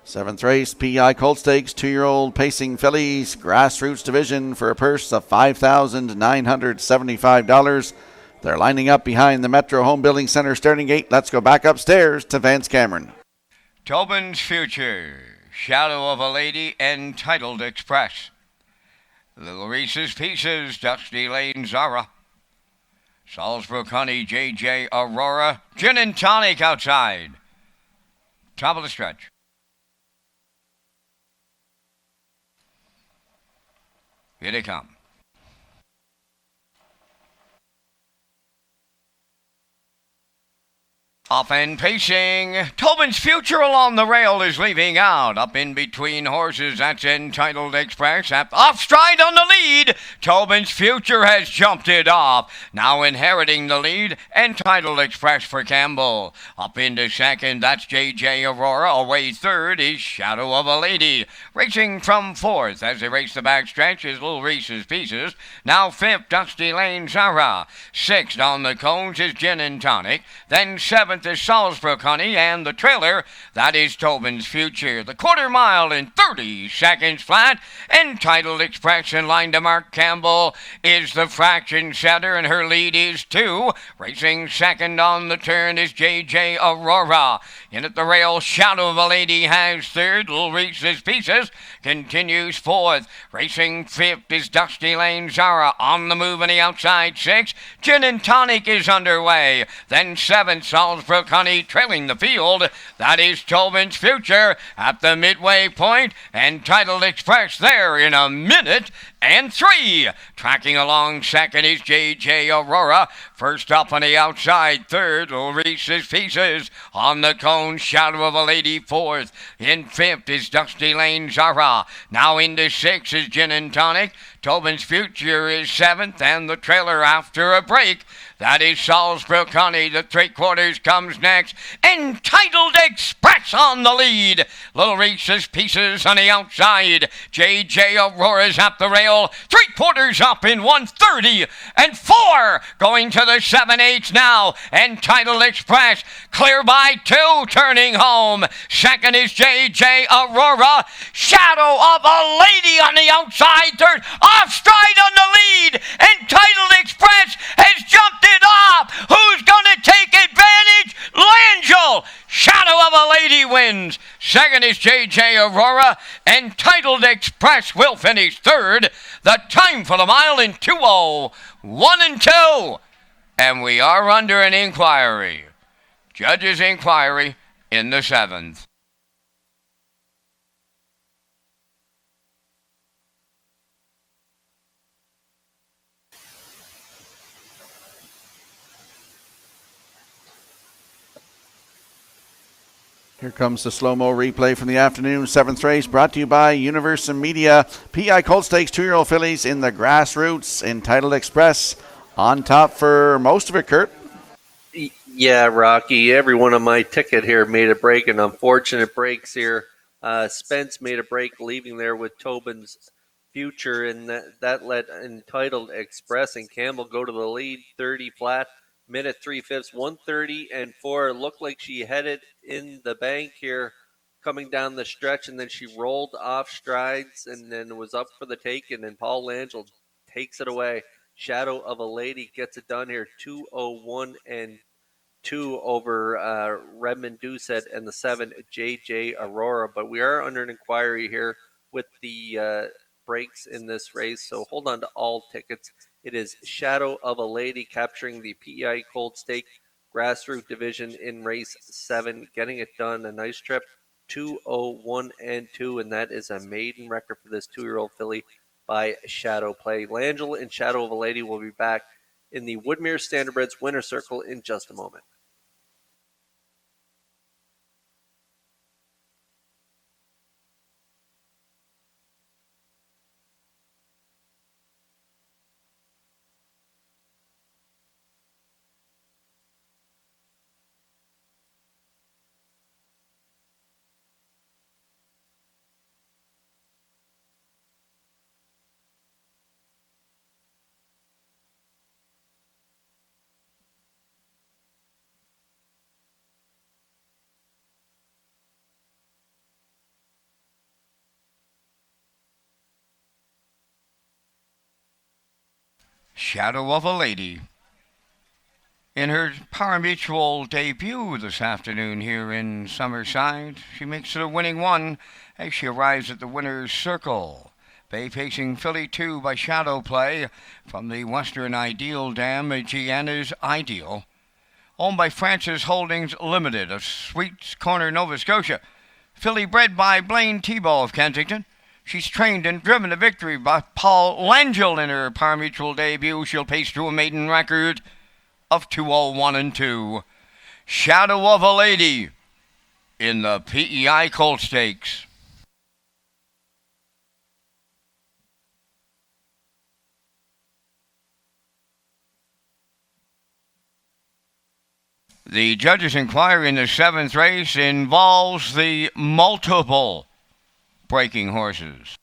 Seventh race, PI Colt Stakes, 2-year-old pacing fillies, grassroots division for a purse of $5,975. They're lining up behind the Metro Home Building Center starting gate. Let's go back upstairs to Vance Cameron. Tobin's Future, Shadow of a Lady, Entitled Express. Little Reese's Pieces, Dusty Lane Zara. Salisbury Honey, JJ Aurora, Gin and Tonic outside. Top of the stretch. Here they come. Off and pacing. Tobin's Future along the rail is leaving out. Up in between horses, that's Entitled Express. Off stride on the lead. Tobin's Future has jumped it off. Now inheriting the lead, Entitled Express for Campbell. Up into second, that's JJ Aurora. Away third is Shadow of a Lady. Racing from fourth as they race the backstretch is Little Reese's Pieces. Now fifth, Dusty Lane Zara. Sixth on the cones is Gin and Tonic. Then seventh is Salisbury Honey, and the trailer, that is Tobin's Future. The quarter mile in 30 seconds flat. Entitled Express in line to Mark Campbell is the fraction setter, and her lead is 2. Racing second on the turn is JJ Aurora. In at the rail, Shadow of a Lady has third. Little Reese's Pieces continues fourth. Racing fifth is Dusty Lane Zara. On the move on the outside, 6. Gin and Tonic is underway. Then 7th, Salisbury Honey trailing the field. That is Tobin's Future at the midway point. Entitled Express there in a minute and 3. Tracking along second is JJ Aurora. First up on the outside, third, Little Reese's Pieces. On the cone, Shadow of a Lady fourth. In fifth is Dusty Lane Zara. Now into 6 is Gin and Tonic. Tobin's Future is 7th, and the trailer after a break. That is Salisbury Honey. The 3/4 comes next. Entitled Express on the lead. Little Reese's Pieces on the outside. JJ Aurora's at the rail. 3/4 up in 1:30 and 4 going to the 7/8 now. Entitled Express clear by 2 turning home. Second is JJ Aurora. Shadow of a Lady on the outside third. Off stride on the lead. Entitled Express has jumped it off. Who's going to take advantage? Langell. Shadow of a Lady wins. Second is JJ Aurora. Entitled Express will finish third. The time for the mile in 2:01 and 2. And we are under an inquiry. Judge's inquiry in the 7th. Here comes the slow-mo replay from the afternoon 7th race, brought to you by Universal Media. PI Colt Stakes 2-year-old fillies in the grassroots. Entitled Express on top for most of it, Kurt. Yeah, Rocky. Every one of my ticket here made a break, and unfortunate breaks here. Spence made a break leaving there with Tobin's Future, and that let Entitled Express and Campbell go to the lead 30 flat. Minute 3/5, 1:30 and 4. Looked like she headed in the bank here coming down the stretch, and then she rolled off strides and then was up for the take, and then Paul Langell takes it away. Shadow of a Lady gets it done here, 2:01 and 2 over Redmond Doucette and the 7 JJ Aurora. But we are under an inquiry here with the breaks in this race, so hold on to all tickets. It is Shadow of a Lady capturing the PEI Colt Stake grassroots division in race 7, getting it done. A nice trip, 2:01 and 2, and that is a maiden record for this 2-year-old filly by Shadow Play. Langell and Shadow of a Lady will be back in the Woodmere Standardbreds winner circle in just a moment. Shadow of a Lady. In her pari-mutuel debut this afternoon here in Summerside, she makes it a winning one as she arrives at the winner's circle. Bay pacing filly 2 by Shadow Play from the Western Ideal Dam, Gianna's Ideal. Owned by Francis Holdings Limited of Sweets Corner, Nova Scotia. Filly bred by Blaine Tebow of Kensington. She's trained and driven to victory by Paul Langell in her pari-mutuel debut. She'll pace to a maiden record of 2:01 Shadow of a Lady in the PEI Colt Stakes. The judges' inquiry in the 7th race involves the multiple breaking horses.